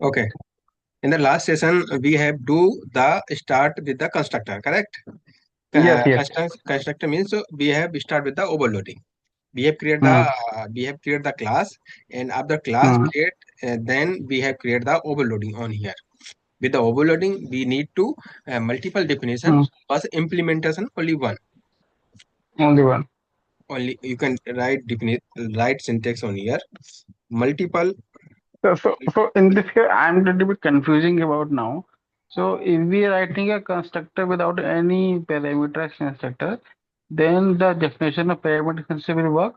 Okay. In the last session, we have do the start with the constructor, correct? Yes, yes. Constructor means we have start with the overloading. We have Hmm. create the class, and after class Hmm. create, then we have create the overloading on here. With the overloading, we need to multiple definition, Hmm. plus implementation only one. Only one. Only you can write syntax on here. Multiple. So in this case, I'm a little bit confusing about now. So if we are writing a constructor without any parameter constructor, then the definition of parameter constructor will work.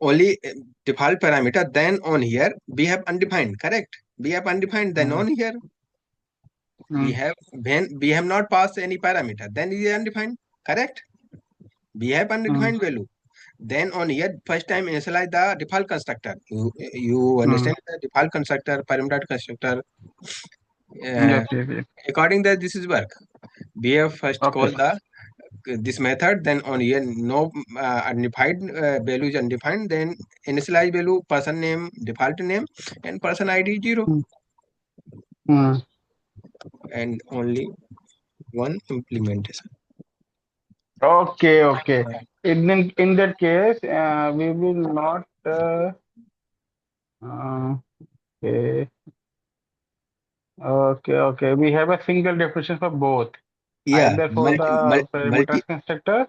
Only default parameter, then on here we have undefined, correct? We have undefined, then Hmm. on here we Hmm. have, when we have not passed any parameter, then it is undefined, correct? We have Hmm. undefined value, then on here first time initialize the default constructor. You Hmm. understand the default constructor, parameter constructor. uh, Yes, yes, yes. According that this is work, we have first call Okay. the this method, then on here no undefined value is undefined, then initialize value person name default name and person id 0, Hmm. Hmm. and only one implementation. Okay, okay. In that case, we will not. Okay, okay. We have a single definition for both, Yeah, either for the multi parameters constructor,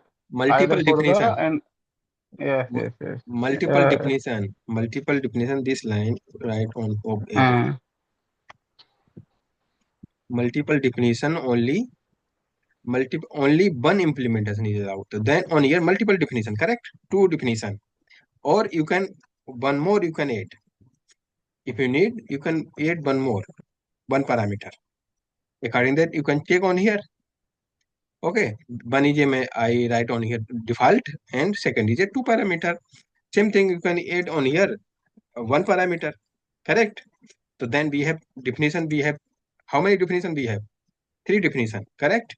either multiple for the definition. and yes, M- yes, yes. Uh, Multiple definition, this line right on top area. uh, Multiple definition, only one implementation is allowed. Then on here multiple definition, correct? Two definition, or you can one more you can add. If you need, you can add one more, one parameter. According that you can check on here. Okay, one is I write on here default, and second is a two parameter. Same thing you can add on here one parameter, correct? So then we have definition. We have how many definition we have? Three definition, correct?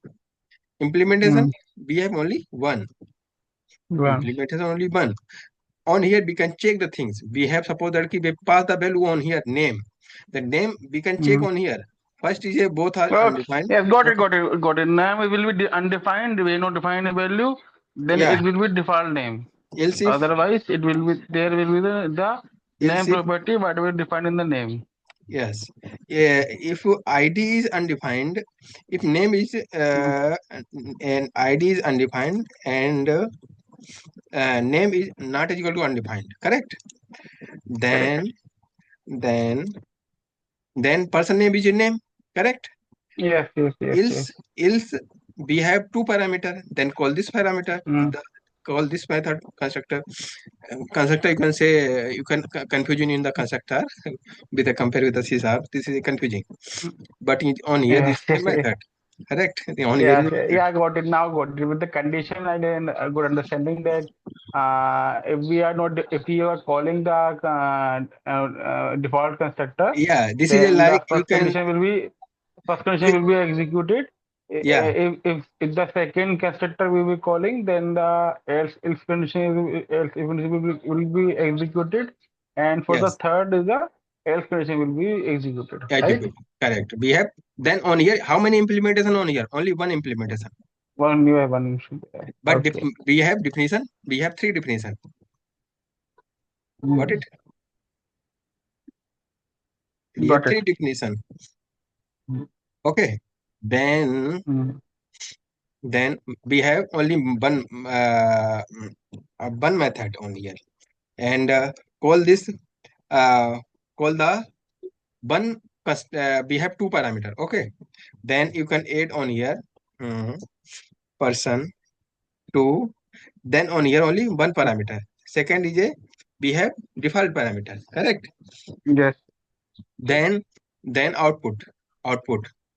Implementation mm, we have only one. one. Implementation only one. On here we can check the things. We have suppose that we pass the value on here name. The name we can check Mm. on here. First is a both are Okay. undefined. Yes, got it, Okay. got it, got it. Name it will be undefined. We not define a value, then Yeah. it will be default name. Else if Otherwise, it will be there will be the else name if property whatever defined in the name. yes. If ID is undefined, if name is Mm. and ID is undefined, and name is not equal to undefined, correct? Correct. Then then person name is your name, correct? Yes, yes, yes, else yes. else we have two parameter, then call this parameter, Mm. call this method constructor. Constructor you can say, you can confusion in the constructor with a compare with the C sharp, this is confusing, but on here this Yes, is a yes, yes. method, correct? On here is Yes, a method. yeah, I got it now. Got it with the condition and then a good understanding that if we are not if we are calling the default constructor, Yeah, this is a then the like you can, first condition will be executed. yeah, If the second constructor we will be calling, then the else condition else if condition will be executed, and for the yes, third is the else condition will be executed. Right? execute, correct. We have, then on here how many implementation on here? Only one implementation, One new one should be there. but Okay. we have definition, we have three definition. Got it? Mm. We have Got three it. definition. Okay, then Mm. then we have only one method on here, and call this uh, call the one we have two parameter. Okay, then you can add on here mm, person two, then on here only one parameter. Second is a we have default parameter, correct? Yes. Then output.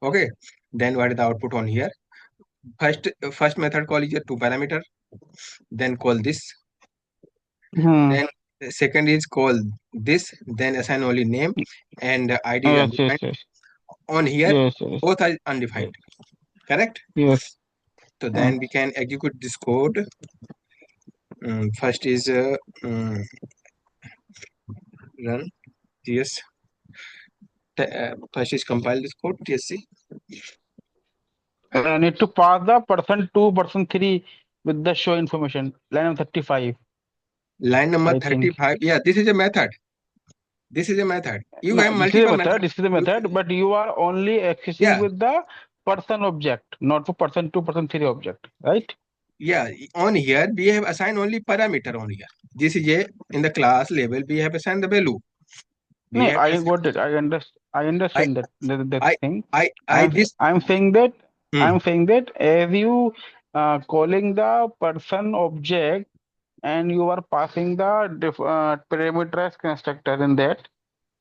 Okay, then what is the output on here? First method call is a two parameter, then call this, Hmm. then second is call this, then assign only name, and id is Yes, yes, undefined. yes. On here Yes, yes. both are undefined, correct? Yes. So Uh, then we can execute this code. First is um, run, yes, First is compile this code, TSC. I need to pass the person 2, person 3 with the show information. Line number 35, Line number I think. 35. Yeah, this is a method. This is a method. You No, have this is a multiple method. methods. This is a You, method, but you are only accessing yeah, with the person object, not for person 2, person 3 object, right? yeah. On here, we have assigned only parameter on here. This is a, in the class level, we have assigned the value. We No, have I assigned, got it. I I, understand that I, thing. I, this, I'm saying that hmm, as you calling the person object and you are passing the parameterized constructor in that,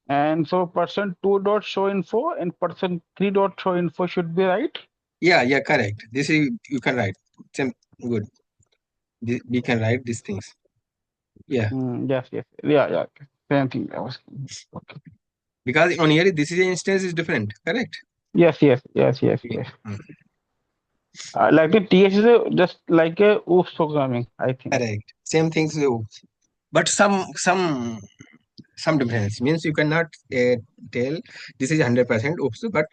and so person 2 dot show info and person 3 dot show info should be right. yeah, yeah, correct. This is, you can write. Same, good. We can write these things. Yeah, Yes, yes, yeah, yeah. Okay. Same thing. I was. Okay. because on here, this is instance is different, correct? Yes, yes, yes, yes, Yeah, yes. hmm, Like the TH is just like a OOPS programming, I think. correct. Same things, but some difference means you cannot tell this is 100% oops, but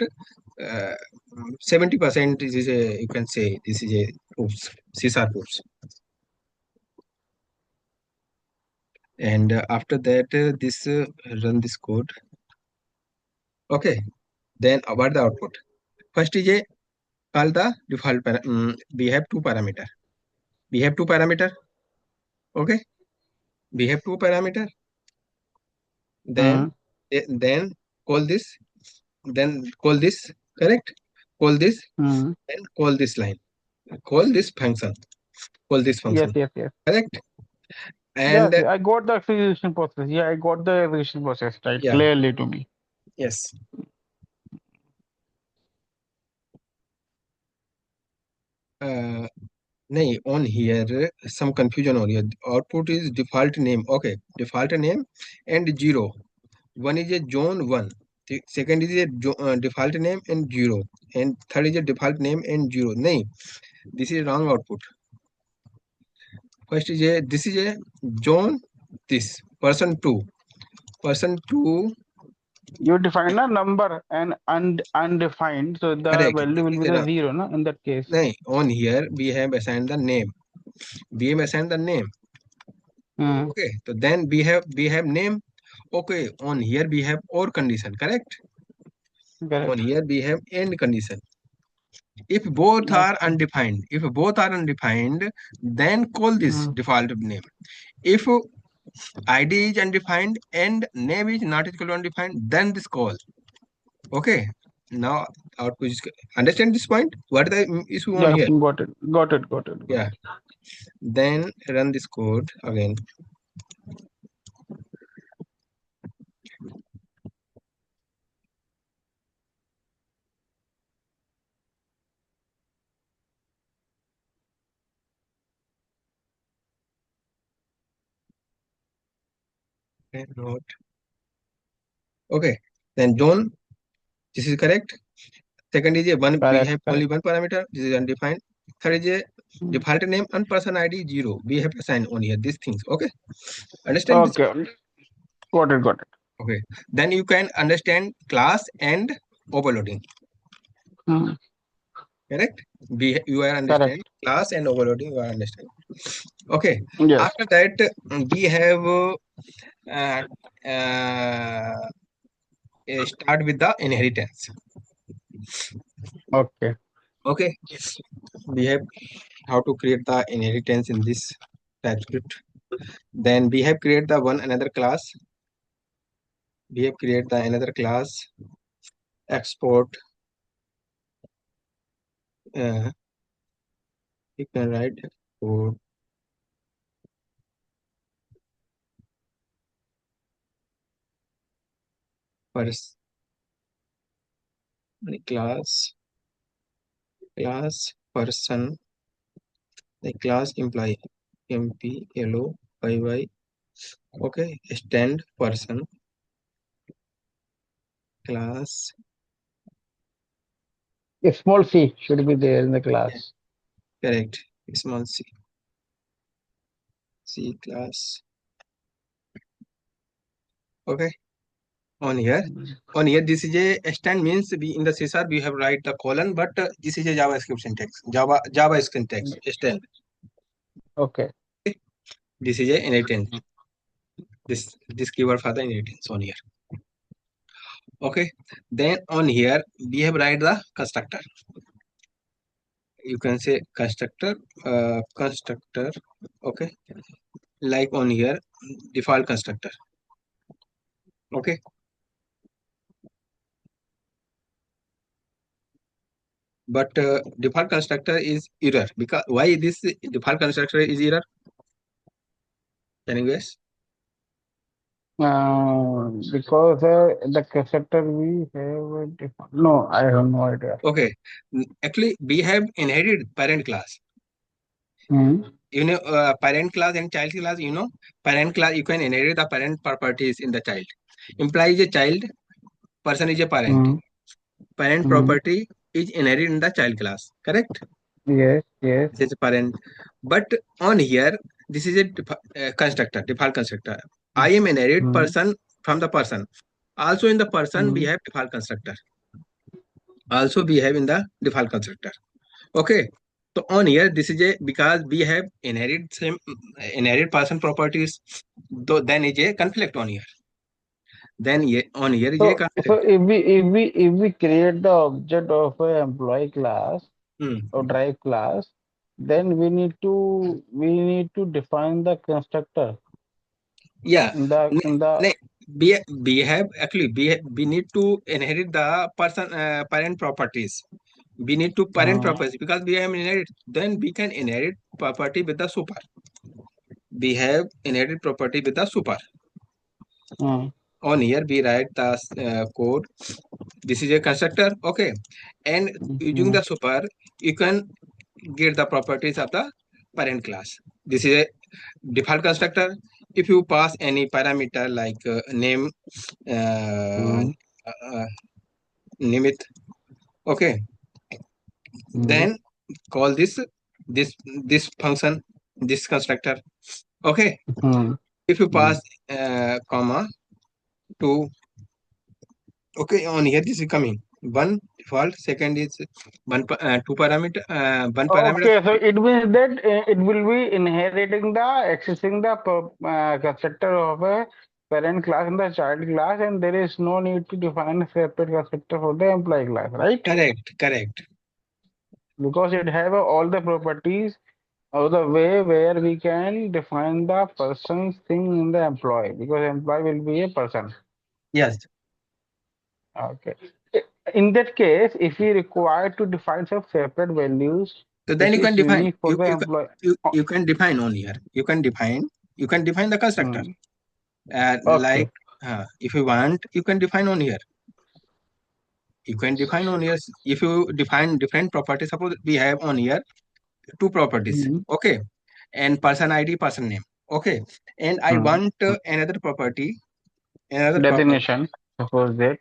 70% is a, you can say this is a oops, C sharp oops. And after that, this run this code. Okay, then about the output. First is a call the default. We have two parameter. We have two parameter. Okay, we have two parameter. Then Mm, then call this. Then call this. Correct. Call this. mm. Then call this line. Call this function. Call this Yes, function. yes, yes. Correct. And Yes, I got the execution process. Yeah, I got the execution process right yeah, clearly to me. yes. Uh, nahi, on here some confusion on here. Output is default name. Okay, default name and zero. One is a zone one. Second is a default name and zero. And third is a default name and zero. Nahi, this is wrong output. First is a, this is a zone, this person two. Person two, You define a number and undefined, so the correct. value This will is be a the zero, no? In that case. nahi, on here we have assigned the name. We have assigned the name. Mm, Okay, so then we have name. Okay, on here we have or condition, correct? On correct. here we have end condition. If both are Okay. undefined, then call this Mm, default name. If ID is undefined and name is not equal to undefined, then this call. Okay. Now output is, understand this point? What is the issue on yeah, here? got it. Got it. Got it. Got Yeah. Then run this code again. Okay, not okay. Then John, this is correct. Second is a one, we Correct. have only Correct. one parameter, this is undefined. Third is a Mm. default name and person ID zero. We have assigned on here these things. Okay. Understand this? Okay. Got it. Got it. Okay. Then you can understand class and overloading. Mm, Correct? You are understand correct. class and overloading. You are understand. Okay. Yes. After that, we have uh, uh, start with the inheritance. Okay. Okay. We have how to create the inheritance in this TypeScript. Then we have created the one another class. We have created the another class export. Uh, you can write for first class person, the class employee MPLOYY. Okay, stand person class. A small c should be there in the Yeah, class. correct. Small C class. Okay. on here. On here, this is a stand means we in the C sharp we have write the colon, but this is a JavaScript syntax. Java syntax stand. Okay. Okay. This is a inheritance. This keyword for the inheritance on here. Okay. Then on here we have write the constructor. You can say constructor. Okay. Like on here default constructor. Okay. But default constructor is error because why this default constructor is error? Can you guess? Because the constructor we have no, I have no idea. Okay. Actually, we have inherited parent class. Hmm. You know, parent class and child class. You know, parent class you can inherit the parent properties in the child. Employee is a child. Person is a parent. Hmm. Parent Hmm. property is inherited in the child class. Correct? Yes, yes. This is a parent. But on here, this is a constructor, default constructor. I am inherit Hmm. person from the person. Also in the person we Hmm. have default constructor. Also we have in the default constructor. Okay. So on here, this is a because we have inherit person properties. Though then is a conflict on here. Then on here is a So conflict. if we create the object of a employee class Hmm. or drive class, then we need to define the constructor Yeah. in the We have actually we need to inherit the person parent properties. We need to parent uh, properties because we have inherit. Then we can inherit property with the super. We have inherit property with the super. uh, On here we write the code. This is a constructor, okay, and using mhm, the super you can get the properties of the parent class. This is a default constructor. If you pass any parameter like name, uh, mhm, uh, name it, okay, mhm, then call this this function, this constructor, okay. mhm, If you mhm, pass comma to, okay, on here this is coming one default, second is two parameter, one parameter. Okay, so it means that it will be inheriting the accessing the constructor of a parent class and the child class, and there is no need to define a separate constructor for the employee class, right? Correct. Because it have all the properties or the way where we can define the person's thing in the employee, because employee will be a person. Yes. Okay. In that case, if we require to define some separate values So then which you can is define unique for the employee. you can define on here. You can define the constructor. Hmm. Like Okay. if you want, you can define on here. You can define on here. If you define different properties, suppose we have on here two properties. Hmm. Okay, and person ID, person name. Okay, and I Hmm. want another property, another property. Designation. Suppose that.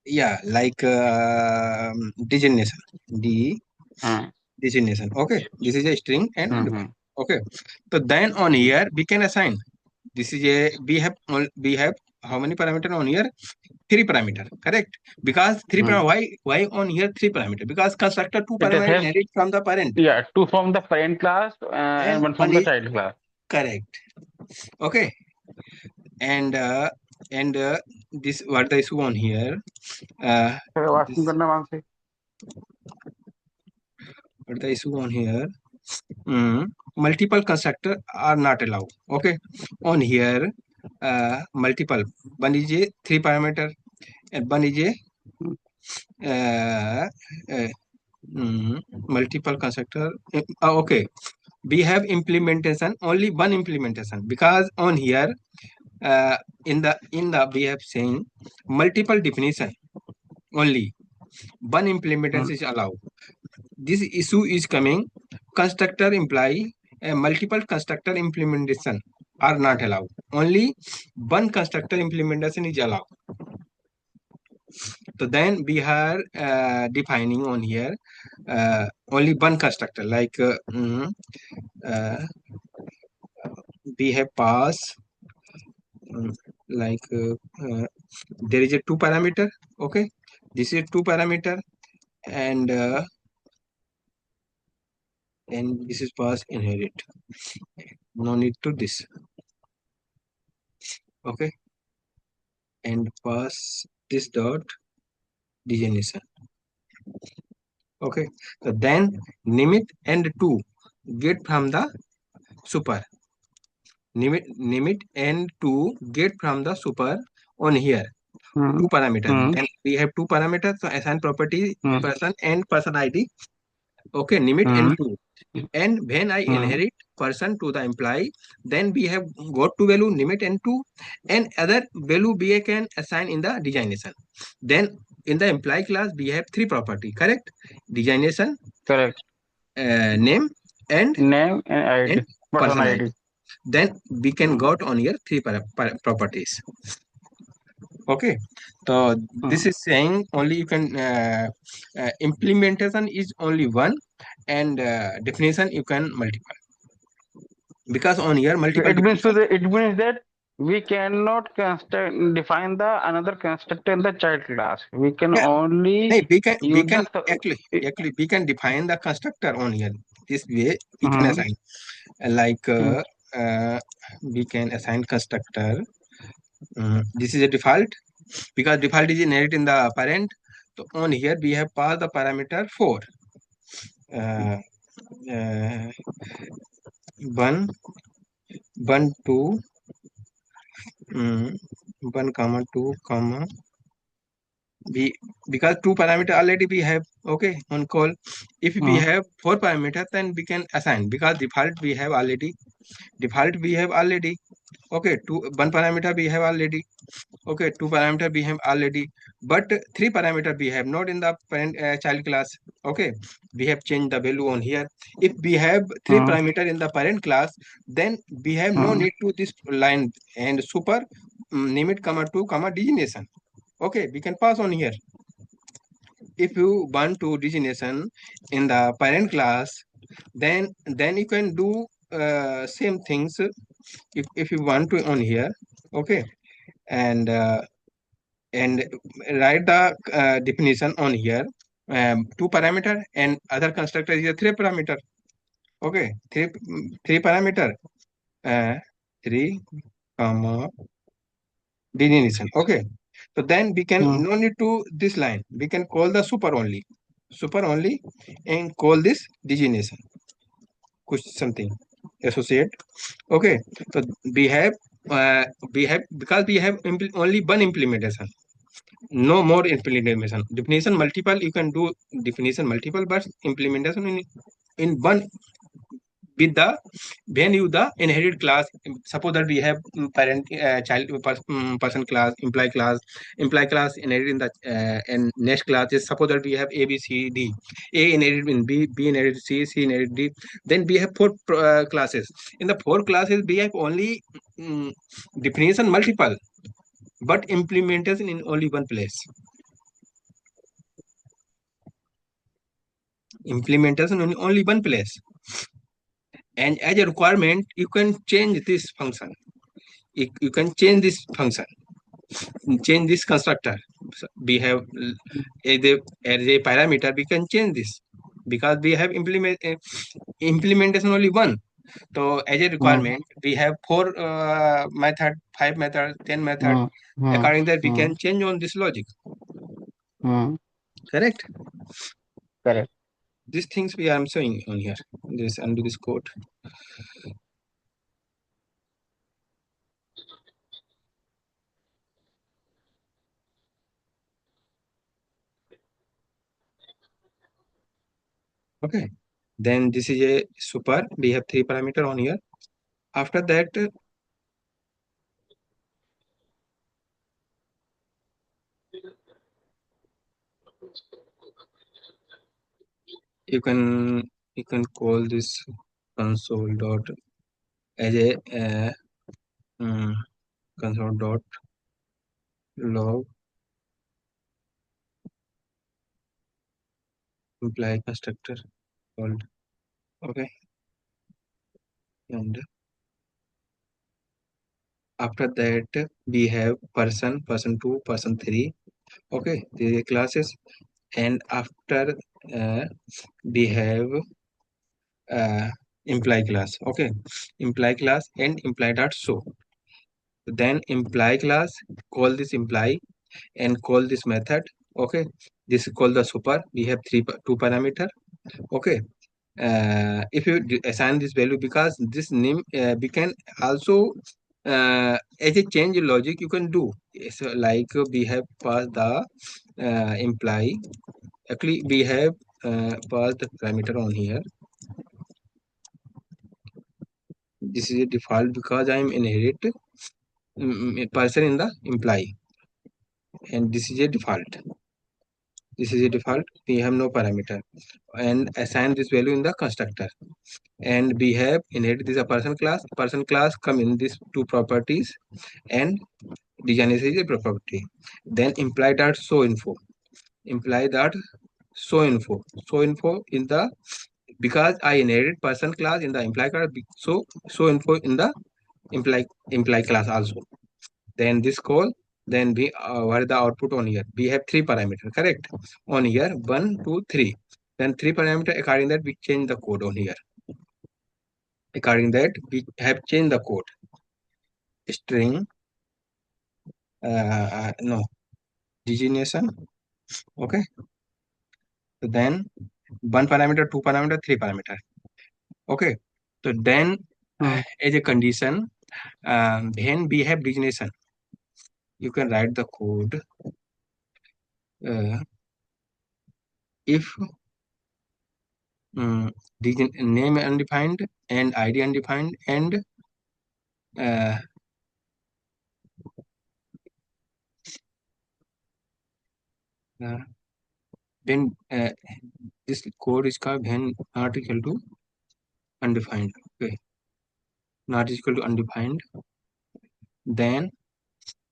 Yeah, like designation. D Hmm. designation. Okay, this is a string and Hmm. define. Okay, so then on here we can assign. This is a we have how many parameter on here? Three parameter, correct? Because Hmm. why on here three parameter? Because constructor two It parameter has, inherit from the parent yeah, two from the parent class and and one one from the is child class. correct. Okay, and and this what the issue on here? वास्तव This करना वहां से. what the issue on here? Multiple constructor are not allowed. Okay, on here multiple. One is a three parameter and one is a uh, uh, mm, multiple constructor. Okay, we have implementation only one implementation because on here uh, in the we have saying multiple definition only one Hmm. implementation is allowed. This issue is coming constructor imply a multiple constructor implementation are not allowed. Only one constructor implementation is allowed. So then we are defining on here only one constructor like uh, we have pass mm, like there is a two parameter. Okay, this is two parameter, and this is pass inherit. No need to this. Okay, and pass this dot definition. Okay, so then limit and two get from the super. Limit and two get from the super on here. Hmm. Two parameters. Hmm. Then we have two parameters. So assign property Hmm. person and person ID. Okay, limit and Hmm. two. And when I Hmm. inherit person to the employee, then we have got to value limit and two, and other value we can assign in the designation. Then in the employee class we have three property, correct? Designation, Correct. name, and Name and and ID. Person person ID. ID. Then we can Hmm. got on here three properties. Okay, so this Hmm. is saying only you can implementation is only one, and definition you can multiply, because on here So multiple it means definition. it means that we cannot construct define the another constructor in the child class. We can Yeah, only hey, we use can the actually we can define the constructor on here. This way we can hmm. assign like Hmm. we can assign constructor. This is a default, because default is inherit in the parent. So on here we have passed the parameter 4. Uh, uh, 1 1 2 mm, 1 comma 2 comma we, because two parameter already we have. Okay, on call if we Hmm. have four parameters, then we can assign, because default we have already. Okay, two one parameter we have already. Okay, two parameter we have already, but three parameter we have not in the parent child class. Okay, we have changed the value on here. If we have three Hmm. parameter in the parent class, then we have no Hmm. need to this line and super limit comma two comma designation. Okay, we can pass on here. If you want to designation in the parent class, then you can do same things if you want to on here. Okay, and and write the definition on here. Two parameter and other constructor is a three parameter. Okay, three parameter, uh, three comma delineation. Okay, so then we can Hmm. no need to this line, we can call the super only, and call this designation कुछ something associate. Okay, so we have uh, we have, because we have only one implementation, no more implementation. Definition multiple, you can do definition multiple, but implementation in one. With the when you the inherit class, suppose that we have parent child person class, employee class inherit in the and next class is, suppose that we have a b c d, a inherit in b inherit c, c inherit d. Then we have four classes. In the four classes we have only definition multiple, but implementation in only one place. Implementation in only one place, and as a requirement you can change this function. You can change this function, change this constructor. So we have as a parameter we can change this, because we have implementation only one. So as a Hmm. requirement we have four method, five method, 10 method. Hmm. Hmm. According that we Hmm. can change on this logic. Hmm. Correct. Correct. These things we are showing on here. This undo this code. Okay, then this is a super, we have three parameter on here. After that you can call this console dot as a um, console dot log imply constructor called. Okay, and After that we have person, person 2, person 3. Okay, these are classes. And after we have uh, imply class. Okay, imply class and imply dot show. Then imply class, call this imply and call this method. Okay, this is called the super. We have two parameter. Okay, if you assign this value, because this name we can also as a change logic you can do. So like we have passed the imply. Actually we have passed the parameter on here. This is a default because I am inherit a person in the imply, and this is a default. This is a default. We have no parameter and assign this value in the constructor. And we have inherit this a person class. Person class come in these two properties, and design is a property. Then imply dot show info. Imply dot show info. Show info in the, because I inherit person class in the imply class, so show info in the imply class also. Then this call, then we what is the output on here? We have three parameter, correct? On here 1 2 3. Then three parameter, according that we change the code on here. According that we have changed the code. String no designation. Okay, so then one parameter, two parameter, three parameter. Okay, so then Hmm. as a condition, then we have designation. You can write the code if um, name undefined and id undefined, and uh, uh, when this code is called when not equal to undefined. Okay, not equal to undefined, then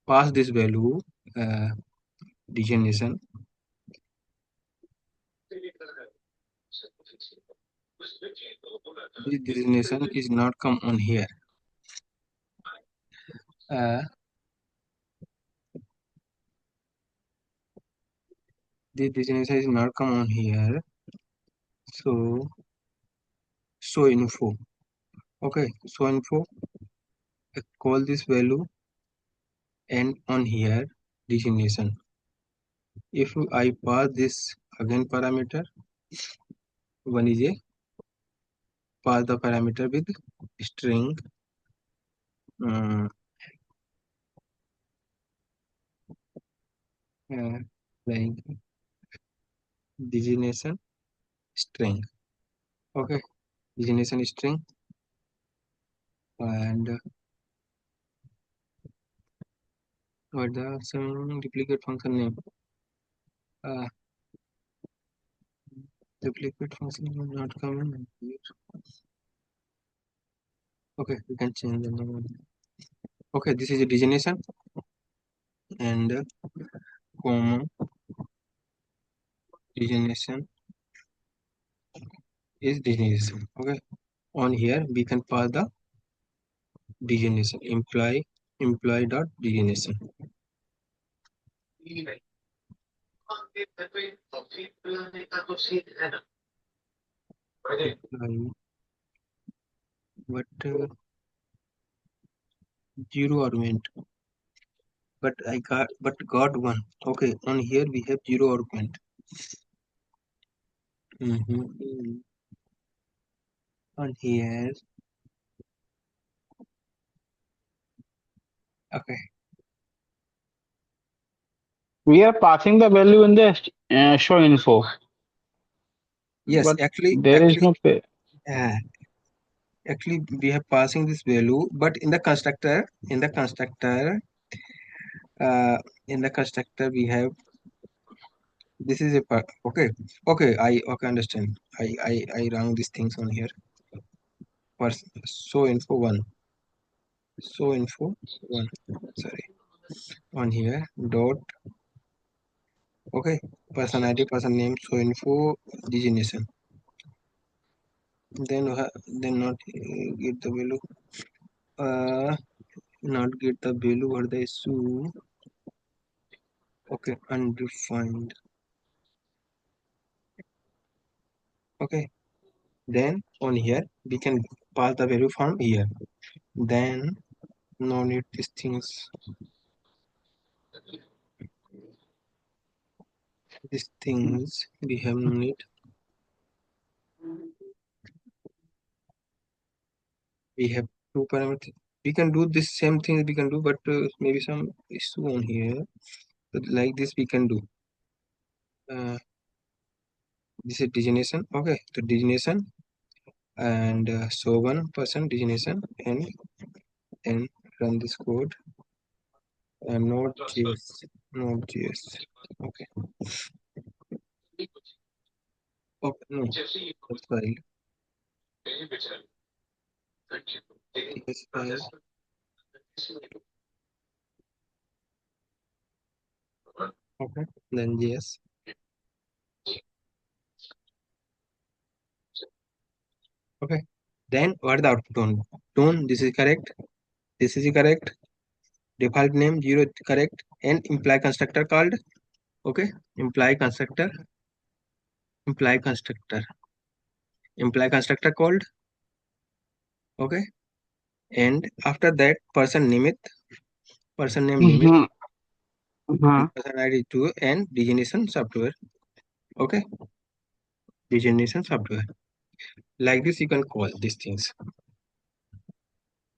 pass this value uh, designation. This designation is not come on here. Uh, this designation is not come on here. So show info. Okay, show info. Call this value and on here designation. If I pass this again parameter, one is a pass the parameter with string uh, uh, like designation string. Okay, designation string, and what the some duplicate function name. Uh, Duplicate function will not come in here. Okay, we can change the name. Okay, this is a designation and comma designation is designation. Okay, on here we can pass the designation imply dot designation. Imply, but zero argument, but I got one. Okay, on here we have zero argument. On here, okay. We are passing the value in the show info, Yes, but there is no pay. uh, actually we have passing this value, but in the constructor, uh, we have this is a part. Okay, okay understand. I wrong these things on here. First, so info one, so info one. Sorry, on here dot. Okay, person ID, person name, so info designation. Then not give the value. Uh, not get the value or the issue. Okay, undefined. Okay, then on here we can pass the value from here. Then no need these things. These things we have no need. We have two parameters. We can do this same thing we can do, but maybe some issue on here. But like this we can do. Uh, this is designation. Okay, the designation and so 1% designation and run this code and node.js. Okay. Okay, no, that's file. This file. Okay, then yes. Okay, then what the output on? Tone, this is correct. This is correct. Default name 0 correct. And imply constructor called. Okay, imply constructor, imply constructor, imply constructor called. Okay, and after that person name Nimit, Mm-hmm. and Mm-hmm. person ID 2 and designation software. Okay, designation software. Like this, you can call these things.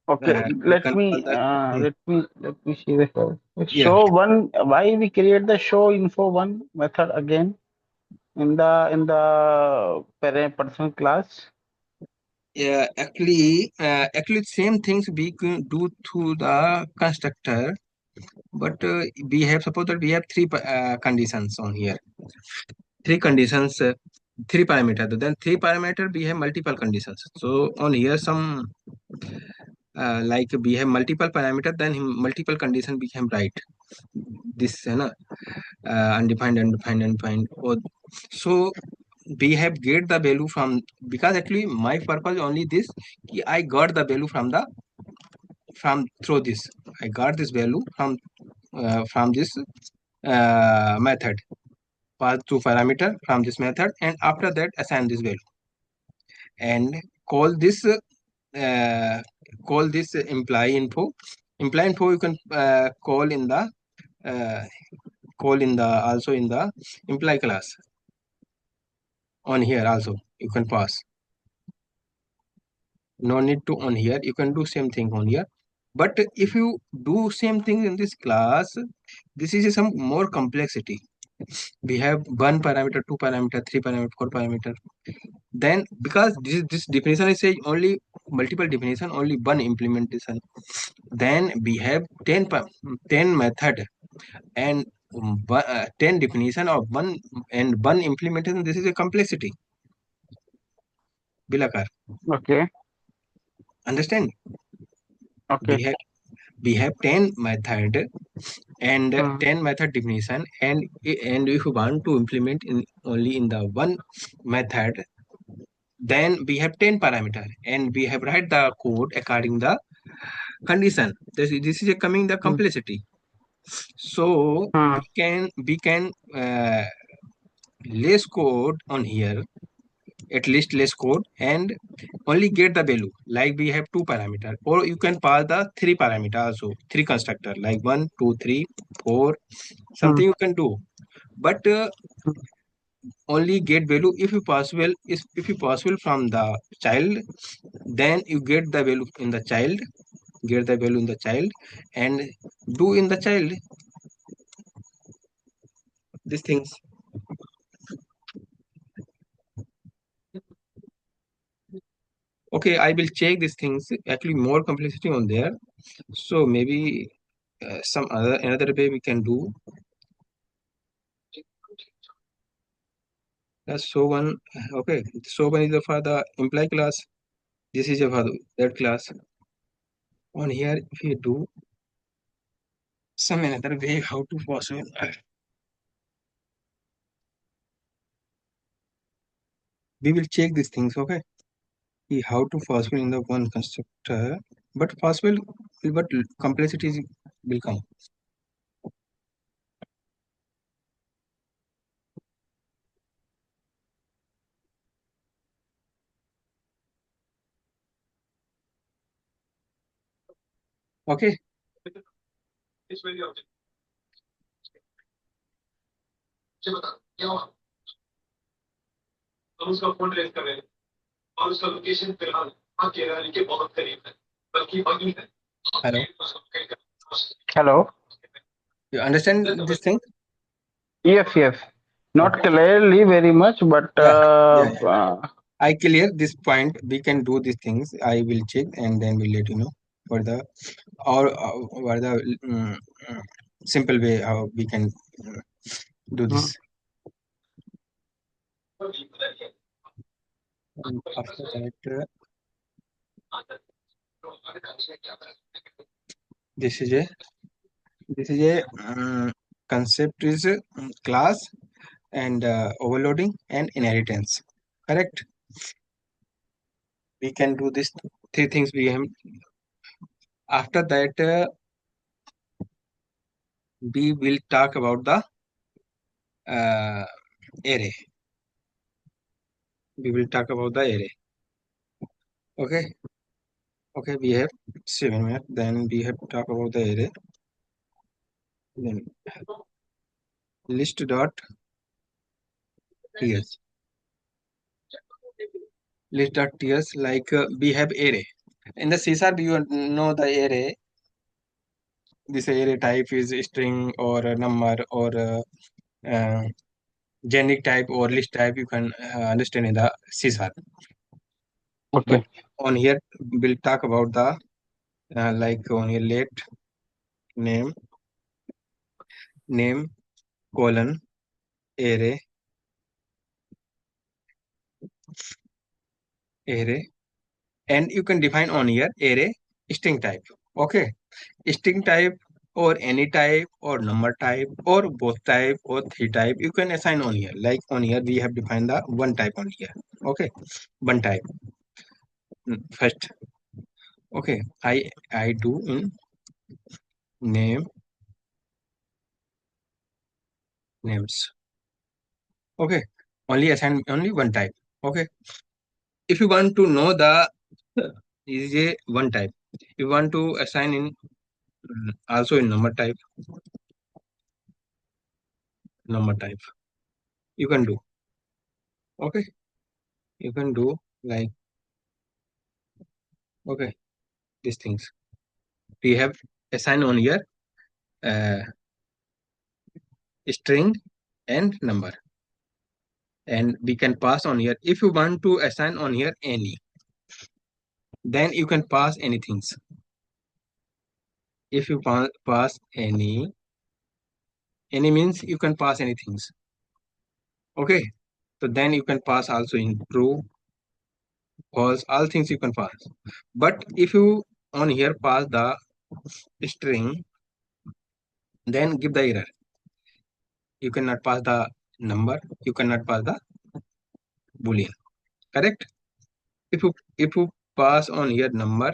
Okay, You let can me call the let me see the show. yeah. Show one. Why we create the show info one method again in the person class? Yeah, actually, same things we can do to the constructor, but we have suppose that we have three conditions on here. Three conditions, three parameter. Then three parameter we have multiple conditions. So on here some like we have multiple parameter, then multiple condition we can write this, undefined, undefined, undefined. Or so we have get the value from because actually my purpose only this ki I got the value from through this. I got this value from this method. Pass to parameter from this method, and after that assign this value and call this uh, call this imply info. Imply info you can uh, call in the also in the imply class on here also you can pass. No need to on here, you can do same thing on here, but if you do same thing in this class, this is some more complexity. We have one parameter, two parameter, three parameter, four parameter. Then because this definition is say only multiple definition, only one implementation, then we have 10 method and 10 definition of one and one implementation. This is a complexity, Bilakar. Okay. Understand? we Okay. have we have 10 method and Hmm. 10 method definition, and if you want to implement in only in the one method, then we have 10 parameter and we have write the code according the condition. This is a coming the Hmm. complexity. So Hmm. we can less code on here, at least less code, and only get the value. Like we have two parameter, or you can pass the three parameter also, three constructor like 1 2 3 4, Hmm. something you can do. But only get value if you possible is if you possible from the child, then you get the value in the child, get the value in the child and do in the child these things. Okay, I will check these things, actually more complexity on there. So maybe some other another way we can do. So one, okay, so one is for the imply class, this is for that class. On here if you do some another way how to possible, we will check these things. Okay, how to possible in the one constructor. but possible, but complexity will come. Okay. Hello. Hello. You understand this thing? Yes, yes. Not Okay. clearly very much, but Yeah. Yeah. Yeah. I clear this point. We can do these things. I will check and then we'll let you know for the or the simple way how we can uh, do mm, this. And after that, this is a this is a concept is class and overloading and inheritance. Correct. We can do this three things. We have after that we will talk about the uh, array. We will talk about the array. Okay. Okay. We have 7 minutes. Then we have to talk about the array. Then list dot ts. List dot ts like we have array. In the C sharp, you know the array. This array type is string or a number or uh, generic type or list type. You can understand in the C sharp. But okay. on here, we'll talk about the like on here let name name colon array array, and you can define on here array string type. Okay, string type or any type or number type or both type or three type you can assign on here. Like on here we have defined the one type on here. Okay, one type. First, okay, I do in names. Okay, only assign only one type. Okay, if you want to know the is a one type, you want to assign in also in number type you can do. Okay, you can do like okay these things we have assign on here uh, string and number, and we can pass on here. If you want to assign on here any, then you can pass anything. If you pass any means you can pass anything. Okay, so then you can pass also in true, false, all things you can pass. But if you on here pass the string, then give the error. You cannot pass the number, you cannot pass the boolean. Correct. If you pass on here number,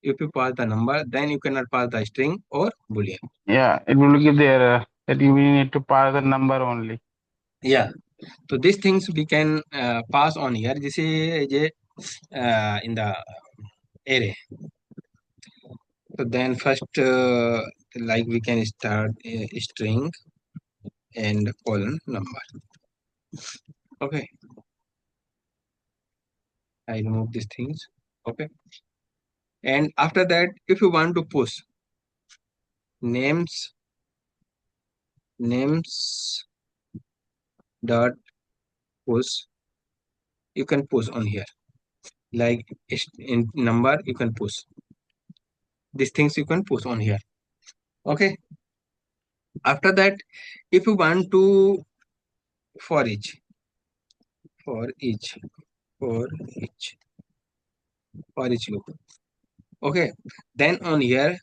if you pass the number, then you cannot pass the string or boolean. Yeah, it will give the error that you will need to pass the number only. Yeah. So these things we can pass on here. This is a in the array. So then first, like we can start a string and colon number. Okay, I remove these things. Okay, and after that, if you want to push names dot push, you can push on here. Like in number, you can push these things. You can push on here. Okay. After that, if you want to for each for each for each for each loop. Okay, then on here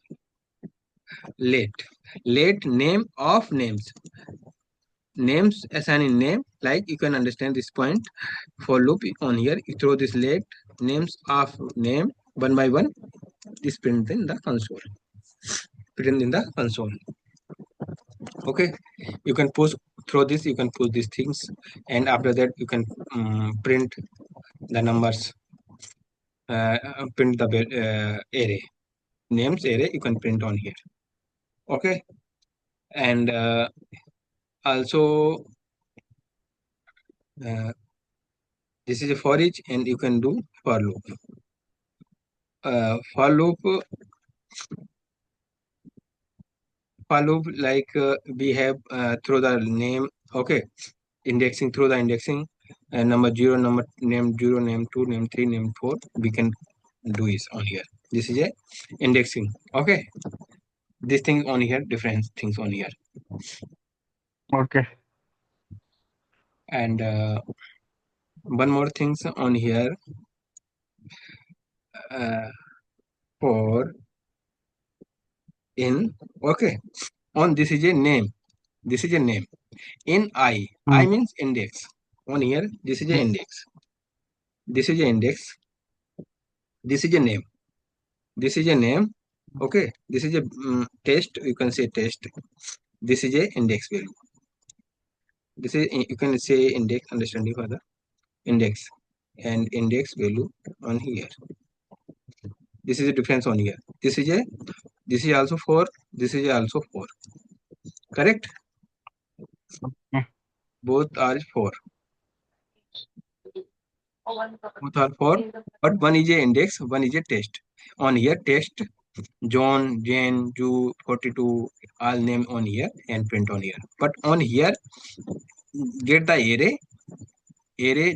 let name of names assign in name, like you can understand this point. For loop on here you throw this let names of name one by one is printed in the console. Print in the console. Okay, you can push through this. You can push these things, and after that you can print the numbers. Print the array names array. You can print on here. Okay, and also uh, this is a for each, and you can do for loop. For loop, like we have through the name. Okay, indexing through the indexing, number 0, number name 0, name 2, name 3, name 4. We can do is on here. This is a indexing. Okay, this thing on here, different things on here, Okay. and one more things on here uh, for in. Okay, on this is a name. This is a name. In I Mm, means index. On here, this is a mm, index. This is a index. This is a name. This is a name. Okay, this is a test. You can say test. This is a index value. This is, you can say index understanding for the index, and index value on here. This is a difference on here. This is also 4. This is also 4. Correct? mm. Both are 4. Both are 4. But one is a index, one is a test. On here, test John, Jane, Jew, 42, all name on here and print on here. But on here, get the array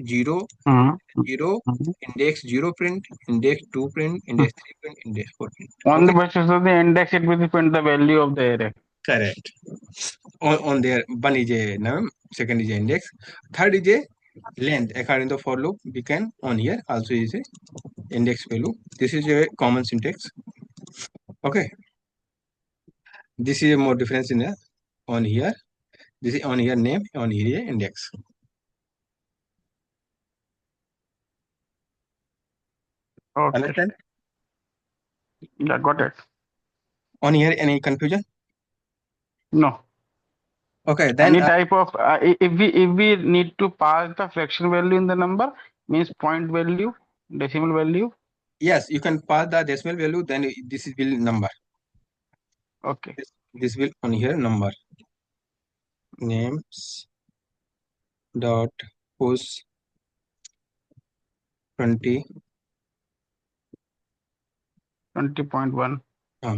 0, Mm, 0, mm. index 0 print, index 2 print, Mm. index 3 print, index 4 print. On the Okay, basis of the index, it will print the value of the array. correct. On there, one is a name, second is a index, third is a length. According to for loop, we can on here also is a index value. This is a common syntax. Okay, this is a more difference in a on here. This is on here name, on here index. Okay. Understand? Yeah, got it. On here, any confusion? No. Okay, then Any type of if we need to pass the fraction value in the number, means point value, decimal value. yes, you can pass the decimal value. Then this is will number. Okay. This will on here number names dot push 20. 20.1. हाँ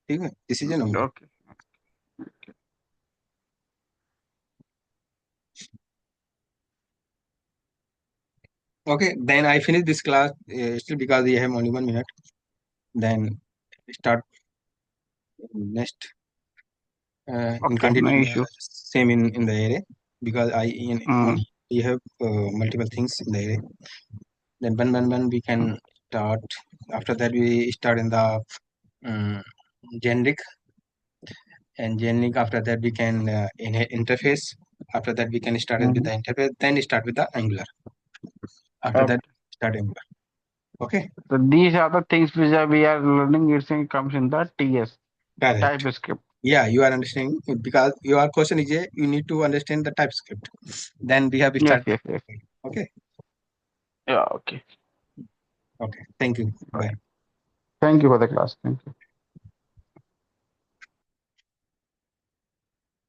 ठीक है, this is a number. Okay. Okay, then I finish this class still because we have only 1 minute. Then start next in Okay. No continuing the issue. same in the array, because I in on Mm, we have multiple things in the array. Then one we can start. After that we start in the um, generic, and generic. After that we can in interface. After that we can start with the mm. interface. Then start with the Angular. After that Okay. start Angular. Okay, So these are the things which we are learning. Comes in the TS correct. TypeScript. Yeah, you are understanding, because your question is a, you need to understand the TypeScript. Then we have Yes. started. Yes. Yes. Okay. Yeah. Okay. Okay. Thank you. All right. Bye. Thank you for the class. Thank you.